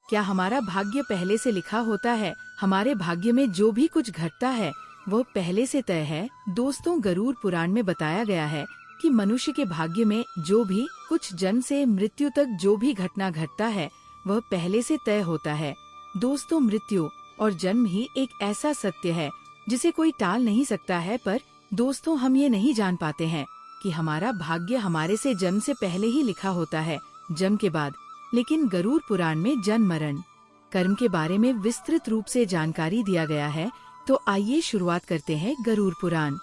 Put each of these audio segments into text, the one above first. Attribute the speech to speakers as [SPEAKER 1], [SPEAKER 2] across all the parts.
[SPEAKER 1] क्या हमारा भाग्य पहले से लिखा होता है? हमारे भाग्य में जो भी कुछ घटता है वह पहले से तय है। दोस्तों, गरुड़ पुराण में बताया गया है कि मनुष्य के भाग्य में जो भी कुछ जन्म से मृत्यु तक जो भी घटना घटता है वह पहले से तय होता है। दोस्तों, मृत्यु और जन्म ही एक ऐसा सत्य है जिसे कोई टाल नहीं सकता है, पर दोस्तों हम ये नहीं जान पाते हैं कि हमारा भाग्य हमारे से जन्म से पहले ही लिखा होता है, जन्म के बाद। लेकिन गरुड़ पुराण में जन्म मरण कर्म के बारे में विस्तृत रूप से जानकारी दिया गया है। तो आइए शुरुआत करते हैं गरुड़ पुराण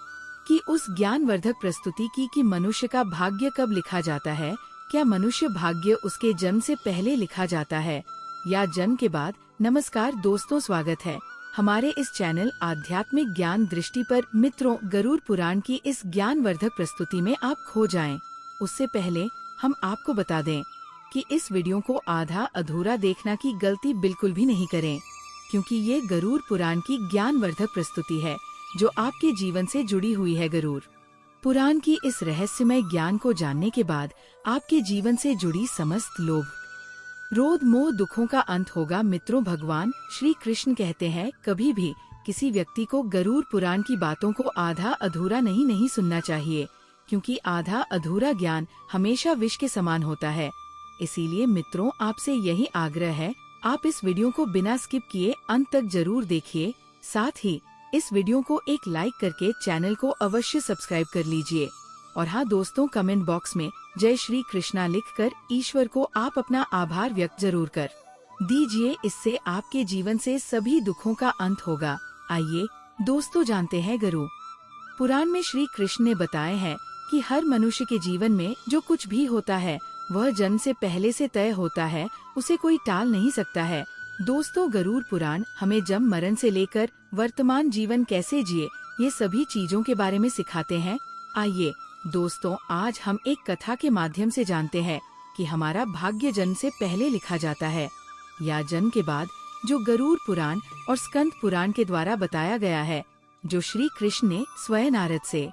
[SPEAKER 1] की उस ज्ञानवर्धक प्रस्तुति की कि मनुष्य का भाग्य कब लिखा जाता है। क्या मनुष्य भाग्य उसके जन्म से पहले लिखा जाता है या जन्म के बाद? नमस्कार दोस्तों, स्वागत है हमारे इस चैनल आध्यात्मिक ज्ञान दृष्टि पर। मित्रों, गरुड़ पुराण की इस ज्ञानवर्धक प्रस्तुति में आप खो जाएं। उससे पहले हम आपको बता दें कि इस वीडियो को आधा अधूरा देखना की गलती बिल्कुल भी नहीं करें, क्योंकि ये गरुड़ पुराण की ज्ञानवर्धक प्रस्तुति है जो आपके जीवन से जुड़ी हुई है। गरुड़ पुराण की इस रहस्यमय ज्ञान को जानने के बाद आपके जीवन से जुड़ी समस्त लोभ, क्रोध, मोह, दुखों का अंत होगा। मित्रों, भगवान श्री कृष्ण कहते हैं, कभी भी किसी व्यक्ति को गरुड़ पुराण की बातों को आधा अधूरा नहीं सुनना चाहिए, क्योंकि आधा अधूरा ज्ञान हमेशा विष के समान होता है। इसीलिए मित्रों, आपसे यही आग्रह है, आप इस वीडियो को बिना स्किप किए अंत तक जरूर देखिए। साथ ही इस वीडियो को एक लाइक करके चैनल को अवश्य सब्सक्राइब कर लीजिए। और हाँ दोस्तों, कमेंट बॉक्स में जय श्री कृष्णा लिखकर ईश्वर को आप अपना आभार व्यक्त जरूर कर दीजिए। इससे आपके जीवन से सभी दुखों का अंत होगा। आइए दोस्तों, जानते हैं गरुड़ पुराण में श्री कृष्ण ने बताए हैं कि हर मनुष्य के जीवन में जो कुछ भी होता है वह जन्म से पहले से तय होता है, उसे कोई टाल नहीं सकता है। दोस्तों, गरुड़ पुराण हमें जन्म मरण से लेकर वर्तमान जीवन कैसे जिए ये सभी चीजों के बारे में सिखाते हैं। आइए दोस्तों, आज हम एक कथा के माध्यम से जानते हैं कि हमारा भाग्य जन्म से पहले लिखा जाता है या जन्म के बाद, जो गरुड़ पुराण और स्कंद पुराण के द्वारा बताया गया है, जो श्री कृष्ण ने स्वयं नारद से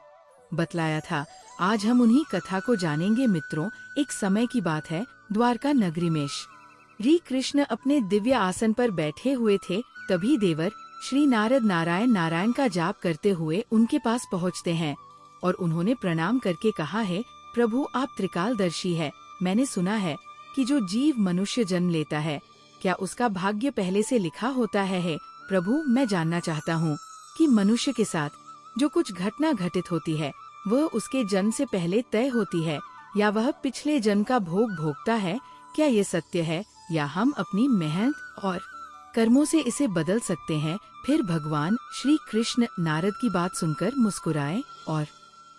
[SPEAKER 1] बतलाया था। आज हम उन्हीं कथा को जानेंगे। मित्रों, एक समय की बात है, द्वारका नगरी में श्री कृष्ण अपने दिव्य आसन पर बैठे हुए थे। तभी देवर श्री नारद नारायण नारायण का जाप करते हुए उनके पास पहुँचते हैं और उन्होंने प्रणाम करके कहा है, प्रभु आप त्रिकालदर्शी है। मैंने सुना है कि जो जीव मनुष्य जन्म लेता है, क्या उसका भाग्य पहले से लिखा होता है? प्रभु, मैं जानना चाहता हूँ कि मनुष्य के साथ जो कुछ घटना घटित होती है वह उसके जन्म से पहले तय होती है या वह पिछले जन्म का भोग भोगता है? क्या ये सत्य है या हम अपनी मेहनत और कर्मों से इसे बदल सकते हैं? फिर भगवान श्री कृष्ण नारद की बात सुनकर मुस्कुराए और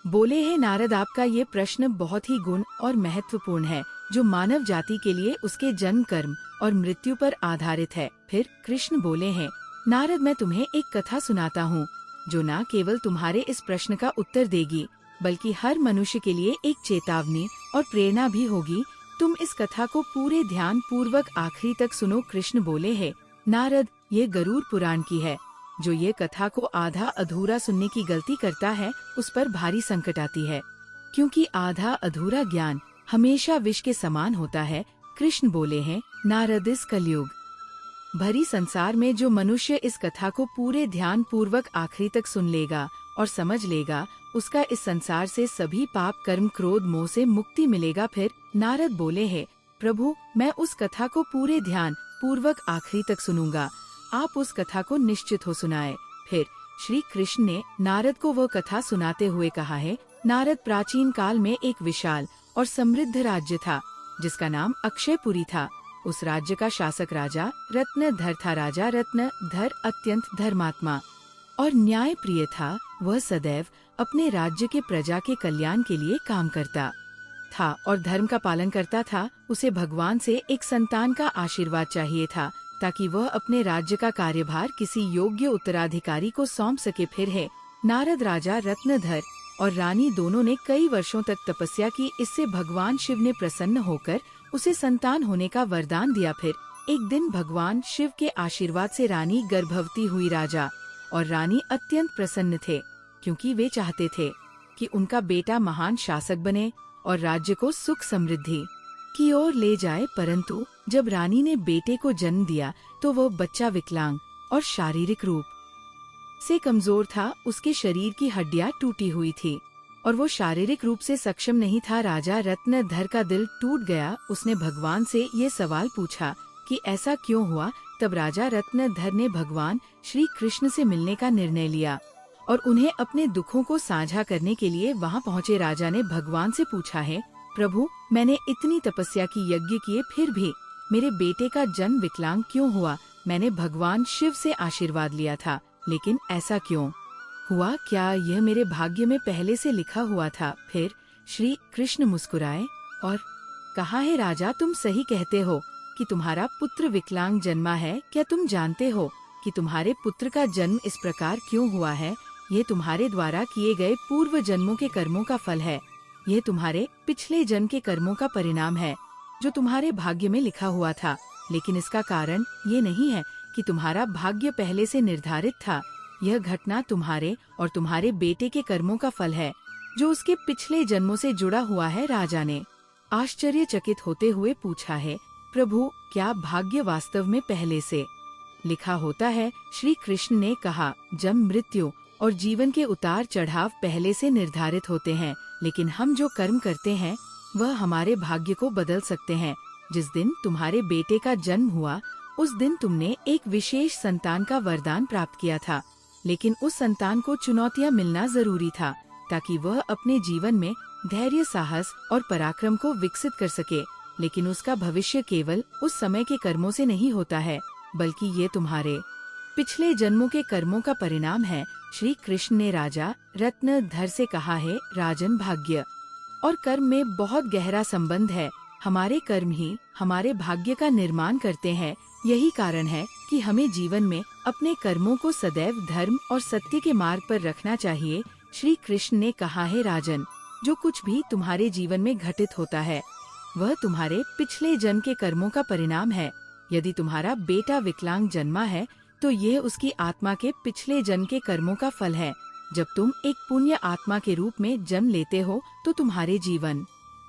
[SPEAKER 1] बोले, है नारद, आपका ये प्रश्न बहुत ही गुण और महत्वपूर्ण है, जो मानव जाति के लिए उसके जन्म, कर्म और मृत्यु पर आधारित है। फिर कृष्ण बोले हैं, नारद, मैं तुम्हें एक कथा सुनाता हूँ जो न केवल तुम्हारे इस प्रश्न का उत्तर देगी, बल्कि हर मनुष्य के लिए एक चेतावनी और प्रेरणा भी होगी। तुम इस कथा को पूरे ध्यान पूर्वक आखिरी तक सुनो। कृष्ण बोले हैं, नारद, ये गरुड़ पुराण की है। जो ये कथा को आधा अधूरा सुनने की गलती करता है उस पर भारी संकट आती है, क्योंकि आधा अधूरा ज्ञान हमेशा विष के समान होता है। कृष्ण बोले हैं, नारद, इस कलयुग भरी संसार में जो मनुष्य इस कथा को पूरे ध्यान पूर्वक आखिरी तक सुन लेगा और समझ लेगा, उसका इस संसार से सभी पाप, कर्म, क्रोध, मोह से मुक्ति मिलेगा। फिर नारद बोले हैं, प्रभु, मैं उस कथा को पूरे ध्यान पूर्वक आखिरी तक सुनूंगा। आप उस कथा को निश्चित हो सुनाए। फिर श्री कृष्ण ने नारद को वह कथा सुनाते हुए कहा है, नारद, प्राचीन काल में एक विशाल और समृद्ध राज्य था जिसका नाम अक्षयपुरी था। उस राज्य का शासक राजा रत्नधर था। राजा रत्नधर अत्यंत धर्मात्मा और न्याय प्रिय था। वह सदैव अपने राज्य के प्रजा के कल्याण के लिए काम करता था और धर्म का पालन करता था। उसे भगवान से एक संतान का आशीर्वाद चाहिए था ताकि वह अपने राज्य का कार्यभार किसी योग्य उत्तराधिकारी को सौंप सके। फिर है नारद, राजा रत्नधर और रानी दोनों ने कई वर्षों तक तपस्या की। इससे भगवान शिव ने प्रसन्न होकर उसे संतान होने का वरदान दिया। फिर एक दिन भगवान शिव के आशीर्वाद से रानी गर्भवती हुई। राजा और रानी अत्यंत प्रसन्न थे, क्योंकि वे चाहते थे कि उनका बेटा महान शासक बने और राज्य को सुख समृद्धि की ओर ले जाए, परंतु जब रानी ने बेटे को जन्म दिया तो वो बच्चा विकलांग और शारीरिक रूप से कमजोर था। उसके शरीर की हड्डियां टूटी हुई थी और वो शारीरिक रूप से सक्षम नहीं था। राजा रत्नधर का दिल टूट गया। उसने भगवान से ये सवाल पूछा कि ऐसा क्यों हुआ। तब राजा रत्नधर ने भगवान श्री कृष्ण से मिलने का निर्णय लिया और उन्हें अपने दुखों को साझा करने के लिए वहां पहुंचे। राजा ने भगवान से पूछा है, प्रभु, मैंने इतनी तपस्या की, यज्ञ किए, फिर भी मेरे बेटे का जन्म विकलांग क्यों हुआ? मैंने भगवान शिव से आशीर्वाद लिया था, लेकिन ऐसा क्यों हुआ? क्या यह मेरे भाग्य में पहले से लिखा हुआ था? फिर श्री कृष्ण मुस्कुराए और कहा है, राजा, तुम सही कहते हो कि तुम्हारा पुत्र विकलांग जन्मा है। क्या तुम जानते हो कि तुम्हारे पुत्र का जन्म इस प्रकार क्यों हुआ है? ये तुम्हारे द्वारा किए गए पूर्व जन्मों के कर्मों का फल है। यह तुम्हारे पिछले जन्म के कर्मों का परिणाम है जो तुम्हारे भाग्य में लिखा हुआ था। लेकिन इसका कारण ये नहीं है कि तुम्हारा भाग्य पहले से निर्धारित था। यह घटना तुम्हारे और तुम्हारे बेटे के कर्मों का फल है जो उसके पिछले जन्मों से जुड़ा हुआ है। राजा ने आश्चर्यचकित होते हुए पूछा है, प्रभु, क्या भाग्य वास्तव में पहले से लिखा होता है? श्री कृष्ण ने कहा, जन्म, मृत्यु और जीवन के उतार चढ़ाव पहले से निर्धारित होते हैं, लेकिन हम जो कर्म करते हैं वह हमारे भाग्य को बदल सकते हैं। जिस दिन तुम्हारे बेटे का जन्म हुआ उस दिन तुमने एक विशेष संतान का वरदान प्राप्त किया था, लेकिन उस संतान को चुनौतियां मिलना जरूरी था ताकि वह अपने जीवन में धैर्य, साहस और पराक्रम को विकसित कर सके। लेकिन उसका भविष्य केवल उस समय के कर्मों से नहीं होता है, बल्कि ये तुम्हारे पिछले जन्मों के कर्मों का परिणाम है। श्री कृष्ण ने राजा रत्नधर से कहा है, राजन, भाग्य और कर्म में बहुत गहरा संबंध है। हमारे कर्म ही हमारे भाग्य का निर्माण करते हैं। यही कारण है कि हमें जीवन में अपने कर्मों को सदैव धर्म और सत्य के मार्ग पर रखना चाहिए। श्री कृष्ण ने कहा है, राजन, जो कुछ भी तुम्हारे जीवन में घटित होता है वह तुम्हारे पिछले जन्म के कर्मों का परिणाम है। यदि तुम्हारा बेटा विकलांग जन्मा है तो ये उसकी आत्मा के पिछले जन्म के कर्मों का फल है। जब तुम एक पुण्य आत्मा के रूप में जन्म लेते हो तो तुम्हारे जीवन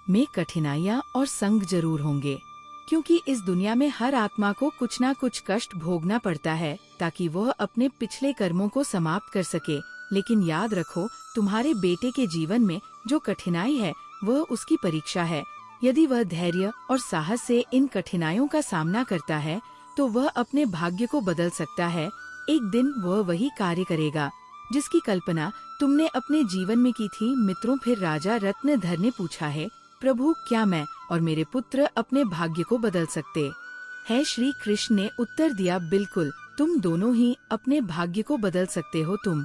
[SPEAKER 1] में कठिनाइयाँ और संग जरूर होंगे, क्योंकि इस दुनिया में हर आत्मा को कुछ न कुछ कष्ट भोगना पड़ता है ताकि वह अपने पिछले कर्मों को समाप्त कर सके। लेकिन याद रखो, तुम्हारे बेटे के जीवन में जो कठिनाई है वह उसकी परीक्षा है। यदि वह धैर्य और साहस से इन कठिनाइयों का सामना करता है तो वह अपने भाग्य को बदल सकता है। एक दिन वह वही कार्य करेगा जिसकी कल्पना तुमने अपने जीवन में की थी। मित्रों, फिर राजा रत्नधर ने पूछा है, प्रभु, क्या मैं और मेरे पुत्र अपने भाग्य को बदल सकते हैं? श्री कृष्ण ने उत्तर दिया, बिल्कुल, तुम दोनों ही अपने भाग्य को बदल सकते हो। तुम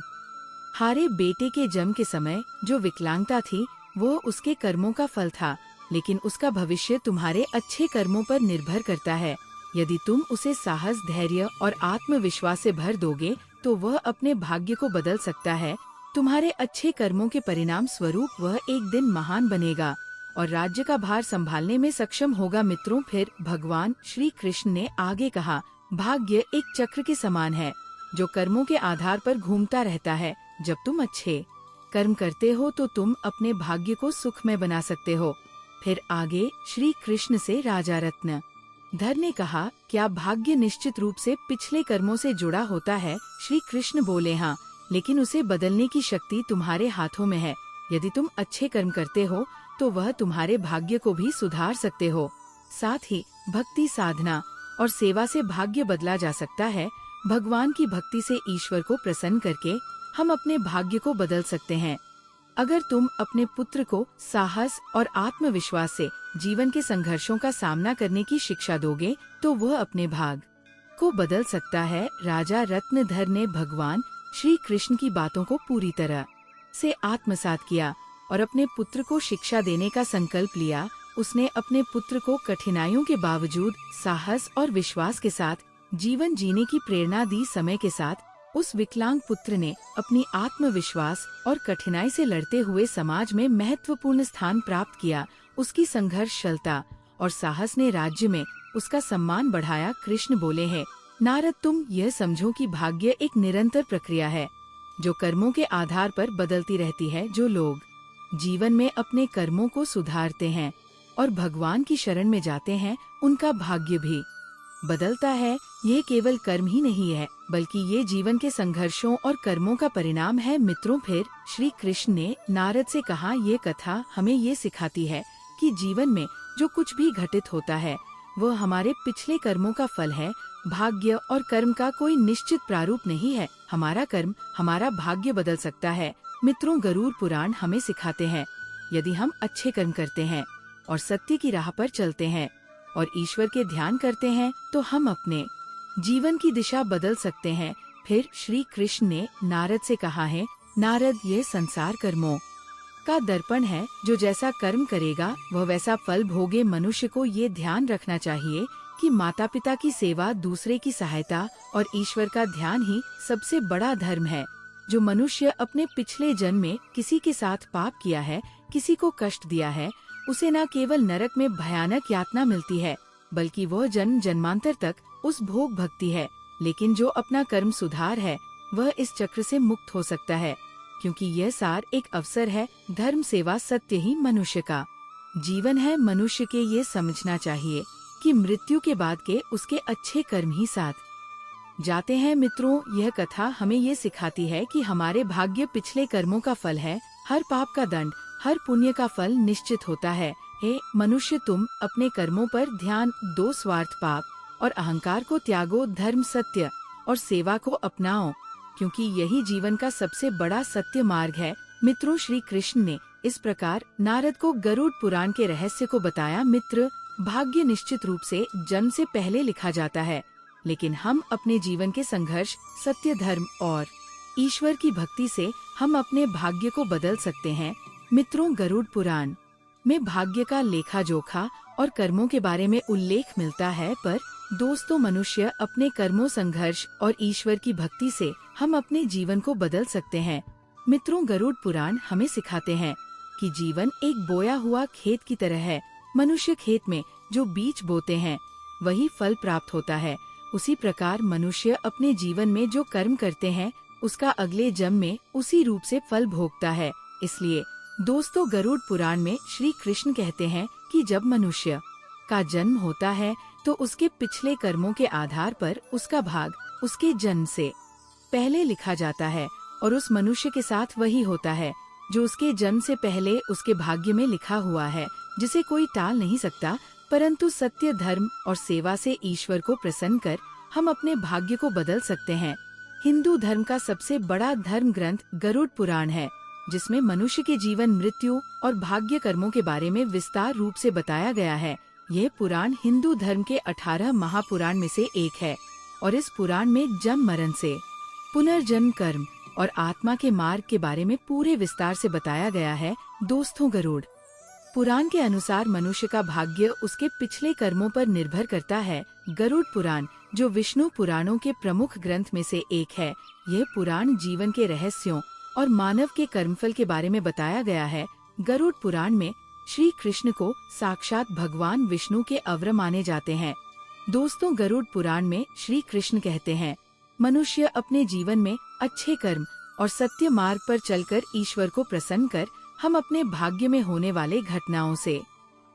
[SPEAKER 1] हारे बेटे के जन्म के समय जो विकलांगता थी वो उसके कर्मों का फल था, लेकिन उसका भविष्य तुम्हारे अच्छे कर्मों पर निर्भर करता है। यदि तुम उसे साहस, धैर्य और आत्मविश्वास से भर दोगे तो वह अपने भाग्य को बदल सकता है। तुम्हारे अच्छे कर्मों के परिणाम स्वरूप वह एक दिन महान बनेगा और राज्य का भार संभालने में सक्षम होगा। मित्रों, फिर भगवान श्री कृष्ण ने आगे कहा, भाग्य एक चक्र के समान है जो कर्मों के आधार पर घूमता रहता है। जब तुम अच्छे कर्म करते हो तो तुम अपने भाग्य को सुखमय बना सकते हो। फिर आगे श्री कृष्ण से राजा रत्नधर ने कहा, क्या भाग्य निश्चित रूप से पिछले कर्मों से जुड़ा होता है? श्री कृष्ण बोले, हाँ, लेकिन उसे बदलने की शक्ति तुम्हारे हाथों में है। यदि तुम अच्छे कर्म करते हो तो वह तुम्हारे भाग्य को भी सुधार सकते हो। साथ ही भक्ति, साधना और सेवा से भाग्य बदला जा सकता है। भगवान की भक्ति से ईश्वर को प्रसन्न करके हम अपने भाग्य को बदल सकते हैं। अगर तुम अपने पुत्र को साहस और आत्मविश्वास से जीवन के संघर्षों का सामना करने की शिक्षा दोगे तो वह अपने भाग्य को बदल सकता है। राजा रत्नधर ने भगवान श्री कृष्ण की बातों को पूरी तरह से आत्मसात किया और अपने पुत्र को शिक्षा देने का संकल्प लिया। उसने अपने पुत्र को कठिनाइयों के बावजूद साहस और विश्वास के साथ जीवन जीने की प्रेरणा दी। समय के साथ उस विकलांग पुत्र ने अपनी आत्मविश्वास और कठिनाई से लड़ते हुए समाज में महत्वपूर्ण स्थान प्राप्त किया। उसकी संघर्षशीलता और साहस ने राज्य में उसका सम्मान बढ़ाया। कृष्ण बोले हैं, नारद, तुम यह समझो कि भाग्य एक निरंतर प्रक्रिया है जो कर्मों के आधार पर बदलती रहती है। जो लोग जीवन में अपने कर्मों को सुधारते हैं और भगवान की शरण में जाते हैं उनका भाग्य भी बदलता है। यह केवल कर्म ही नहीं है बल्कि ये जीवन के संघर्षों और कर्मों का परिणाम है। मित्रों, फिर श्री कृष्ण ने नारद से कहा, ये कथा हमें ये सिखाती है कि जीवन में जो कुछ भी घटित होता है वह हमारे पिछले कर्मों का फल है। भाग्य और कर्म का कोई निश्चित प्रारूप नहीं है। हमारा कर्म हमारा भाग्य बदल सकता है। मित्रों, गरुड़ पुराण हमें सिखाते हैं, यदि हम अच्छे कर्म करते हैं और सत्य की राह पर चलते हैं और ईश्वर के ध्यान करते हैं तो हम अपने जीवन की दिशा बदल सकते हैं। फिर श्री कृष्ण ने नारद से कहा है, नारद, ये संसार कर्मों का दर्पण है। जो जैसा कर्म करेगा वह वैसा फल भोगे। मनुष्य को ये ध्यान रखना चाहिए कि माता पिता की सेवा, दूसरे की सहायता और ईश्वर का ध्यान ही सबसे बड़ा धर्म है। जो मनुष्य अपने पिछले जन्म में किसी के साथ पाप किया है, किसी को कष्ट दिया है, उसे न केवल नरक में भयानक यातना मिलती है बल्कि वह जन्म जन्मांतर तक उस भोग भक्ति है। लेकिन जो अपना कर्म सुधार है वह इस चक्र से मुक्त हो सकता है, क्योंकि यह सार एक अवसर है। धर्म, सेवा, सत्य ही मनुष्य का जीवन है। मनुष्य के ये समझना चाहिए कि मृत्यु के बाद के उसके अच्छे कर्म ही साथ जाते हैं। मित्रों, यह कथा हमें ये सिखाती है कि हमारे भाग्य पिछले कर्मों का फल है। हर पाप का दंड, हर पुण्य का फल निश्चित होता है। हे मनुष्य, तुम अपने कर्मों पर ध्यान दो, स्वार्थ, पाप और अहंकार को त्यागो, धर्म, सत्य और सेवा को अपनाओ, क्योंकि यही जीवन का सबसे बड़ा सत्य मार्ग है। मित्रों, श्री कृष्ण ने इस प्रकार नारद को गरुड़ पुराण के रहस्य को बताया। मित्र, भाग्य निश्चित रूप से जन्म से पहले लिखा जाता है, लेकिन हम अपने जीवन के संघर्ष, सत्य, धर्म और ईश्वर की भक्ति से हम अपने भाग्य को बदल सकते हैं। मित्रों, गरुड़ पुराण में भाग्य का लेखा जोखा और कर्मों के बारे में उल्लेख मिलता है, पर दोस्तों, मनुष्य अपने कर्मों, संघर्ष और ईश्वर की भक्ति से हम अपने जीवन को बदल सकते हैं। मित्रों, गरुड़ पुराण हमें सिखाते हैं कि जीवन एक बोया हुआ खेत की तरह है। मनुष्य खेत में जो बीज बोते हैं वही फल प्राप्त होता है। उसी प्रकार मनुष्य अपने जीवन में जो कर्म करते हैं उसका अगले जन्म में उसी रूप से फल भोगता है। इसलिए दोस्तों, गरुड़ पुराण में श्री कृष्ण कहते हैं कि जब मनुष्य का जन्म होता है तो उसके पिछले कर्मों के आधार पर उसका भाग उसके जन्म से पहले लिखा जाता है और उस मनुष्य के साथ वही होता है जो उसके जन्म से पहले उसके भाग्य में लिखा हुआ है, जिसे कोई टाल नहीं सकता। परंतु सत्य, धर्म और सेवा से ईश्वर को प्रसन्न कर हम अपने भाग्य को बदल सकते हैं। हिंदू धर्म का सबसे बड़ा धर्म ग्रंथ गरुड़ पुराण है, जिसमें मनुष्य के जीवन, मृत्यु और भाग्य कर्मों के बारे में विस्तार रूप से बताया गया है। यह पुराण हिंदू धर्म के 18 महापुराण में से एक है और इस पुराण में जन्म, मरण से पुनर्जन्म, कर्म और आत्मा के मार्ग के बारे में पूरे विस्तार से बताया गया है। दोस्तों, गरुड़ पुराण के अनुसार मनुष्य का भाग्य उसके पिछले कर्मों पर निर्भर करता है। गरुड़ पुराण, जो विष्णु पुराणों के प्रमुख ग्रंथ में से एक है, यह पुराण जीवन के रहस्यों और मानव के कर्मफल के बारे में बताया गया है। गरुड़ पुराण में श्री कृष्ण को साक्षात भगवान विष्णु के अवतार माने जाते हैं। दोस्तों, गरुड़ पुराण में श्री कृष्ण कहते हैं, मनुष्य अपने जीवन में अच्छे कर्म और सत्य मार्ग पर चलकर ईश्वर को प्रसन्न कर हम अपने भाग्य में होने वाले घटनाओं से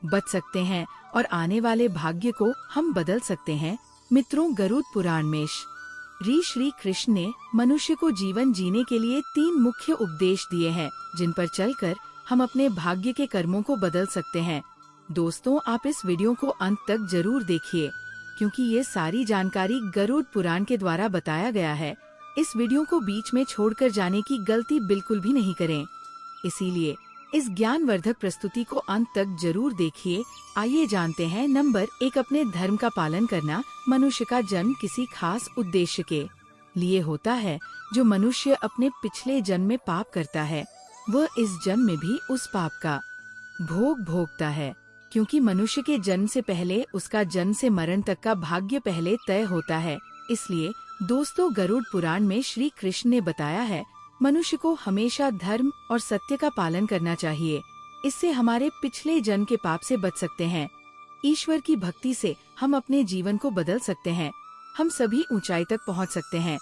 [SPEAKER 1] बच सकते हैं और आने वाले भाग्य को हम बदल सकते हैं। मित्रों, गरुड़ पुराण में श्री कृष्ण ने मनुष्य को जीवन जीने के लिए 3 मुख्य उपदेश दिए हैं, जिन पर चलकर हम अपने भाग्य के कर्मों को बदल सकते हैं। दोस्तों, आप इस वीडियो को अंत तक जरूर देखिए, क्योंकि ये सारी जानकारी गरुड़ पुराण के द्वारा बताया गया है। इस वीडियो को बीच में छोड़कर जाने की गलती बिल्कुल भी नहीं करें। इसीलिए इस ज्ञानवर्धक प्रस्तुति को अंत तक जरूर देखिए। आइए जानते हैं। नंबर 1, अपने धर्म का पालन करना। मनुष्य का जन्म किसी खास उद्देश्य के लिए होता है। जो मनुष्य अपने पिछले जन्म में पाप करता है वह इस जन्म में भी उस पाप का भोग भोगता है, क्योंकि मनुष्य के जन्म से पहले उसका जन्म से मरण तक का भाग्य पहले तय होता है। इसलिए दोस्तों, गरुड़ पुराण में श्री कृष्ण ने बताया है, मनुष्य को हमेशा धर्म और सत्य का पालन करना चाहिए। इससे हमारे पिछले जन्म के पाप से बच सकते हैं। ईश्वर की भक्ति से हम अपने जीवन को बदल सकते हैं। हम सभी ऊंचाई तक पहुंच सकते हैं।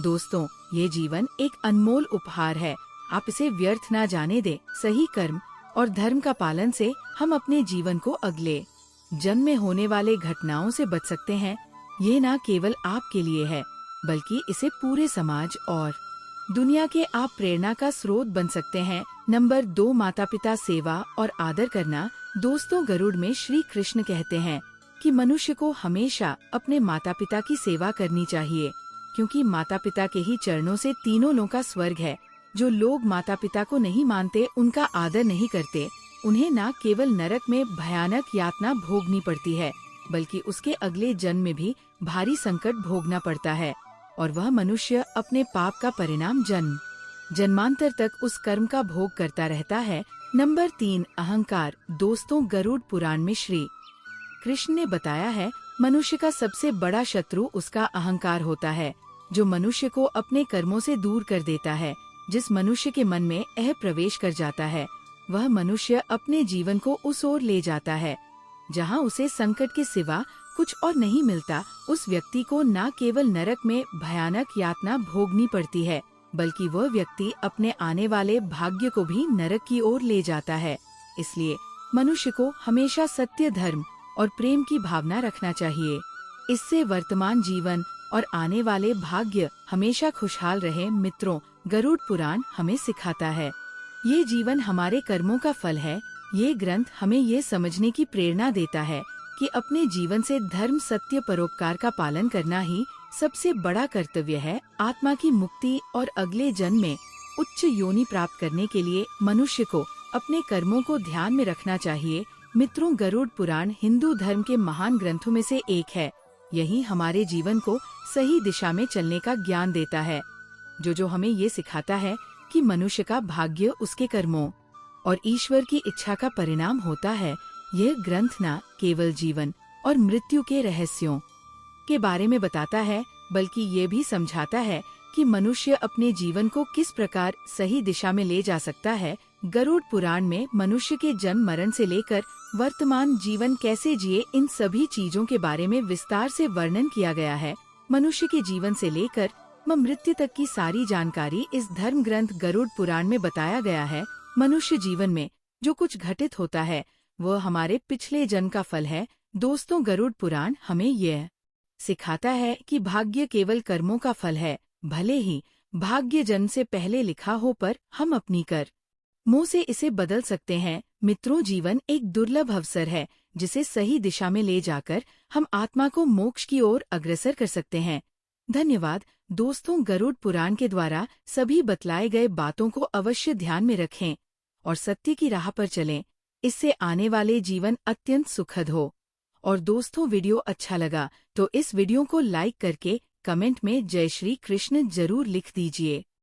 [SPEAKER 1] दोस्तों, ये जीवन एक अनमोल उपहार है। आप इसे व्यर्थ ना जाने दें। सही कर्म और धर्म का पालन से हम अपने जीवन को अगले जन्म में होने वाले घटनाओं से बच सकते हैं। ये न केवल आपके लिए है, बल्कि इसे पूरे समाज और दुनिया के आप प्रेरणा का स्रोत बन सकते हैं। नंबर 2, माता पिता सेवा और आदर करना। दोस्तों, गरुड़ में श्री कृष्ण कहते हैं कि मनुष्य को हमेशा अपने माता पिता की सेवा करनी चाहिए, क्योंकि माता पिता के ही चरणों से तीनों लोगों का स्वर्ग है। जो लोग माता पिता को नहीं मानते, उनका आदर नहीं करते, उन्हें न केवल नरक में भयानक यातना भोगनी पड़ती है, बल्कि उसके अगले जन्म में भी भारी संकट भोगना पड़ता है, और वह मनुष्य अपने पाप का परिणाम जन्म जन्मांतर तक उस कर्म का भोग करता रहता है। नंबर 3, अहंकार। दोस्तों, गरुड़ पुराण में श्री कृष्ण ने बताया है, मनुष्य का सबसे बड़ा शत्रु उसका अहंकार होता है, जो मनुष्य को अपने कर्मों से दूर कर देता है। जिस मनुष्य के मन में यह प्रवेश कर जाता है, वह मनुष्य अपने जीवन को उस ओर ले जाता है जहां उसे संकट के सिवा कुछ और नहीं मिलता। उस व्यक्ति को न केवल नरक में भयानक यातना भोगनी पड़ती है, बल्कि वह व्यक्ति अपने आने वाले भाग्य को भी नरक की ओर ले जाता है। इसलिए मनुष्य को हमेशा सत्य, धर्म और प्रेम की भावना रखना चाहिए। इससे वर्तमान जीवन और आने वाले भाग्य हमेशा खुशहाल रहे। मित्रों, गरुड़ पुराण हमें सिखाता है, ये जीवन हमारे कर्मों का फल है। ये ग्रंथ हमें ये समझने की प्रेरणा देता है कि अपने जीवन से धर्म, सत्य, परोपकार का पालन करना ही सबसे बड़ा कर्तव्य है। आत्मा की मुक्ति और अगले जन्म में उच्च योनि प्राप्त करने के लिए मनुष्य को अपने कर्मों को ध्यान में रखना चाहिए। मित्रों, गरुड़ पुराण हिंदू धर्म के महान ग्रंथों में से एक है। यही हमारे जीवन को सही दिशा में चलने का ज्ञान देता है, जो हमें ये सिखाता है कि मनुष्य का भाग्य उसके कर्मों और ईश्वर की इच्छा का परिणाम होता है। यह ग्रंथ न केवल जीवन और मृत्यु के रहस्यों के बारे में बताता है, बल्कि ये भी समझाता है कि मनुष्य अपने जीवन को किस प्रकार सही दिशा में ले जा सकता है। गरुड़ पुराण में मनुष्य के जन्म मरण से लेकर वर्तमान जीवन कैसे जिए, इन सभी चीजों के बारे में विस्तार से वर्णन किया गया है। मनुष्य के जीवन से लेकर मृत्यु तक की सारी जानकारी इस धर्म ग्रंथ गरुड़ पुराण में बताया गया है। मनुष्य जीवन में जो कुछ घटित होता है, वह हमारे पिछले जन्म का फल है। दोस्तों, गरुड़ पुराण हमें यह सिखाता है कि भाग्य केवल कर्मों का फल है। भले ही भाग्य जन्म से पहले लिखा हो, पर हम अपनी कर्मों से इसे बदल सकते हैं। मित्रों, जीवन एक दुर्लभ अवसर है, जिसे सही दिशा में ले जाकर हम आत्मा को मोक्ष की ओर अग्रसर कर सकते हैं। धन्यवाद। दोस्तों, गरुड़ पुराण के द्वारा सभी बतलाए गए बातों को अवश्य ध्यान में रखें और सत्य की राह पर चलें। इससे आने वाले जीवन अत्यंत सुखद हो। और दोस्तों, वीडियो अच्छा लगा तो इस वीडियो को लाइक करके कमेंट में जय श्री कृष्ण जरूर लिख दीजिए।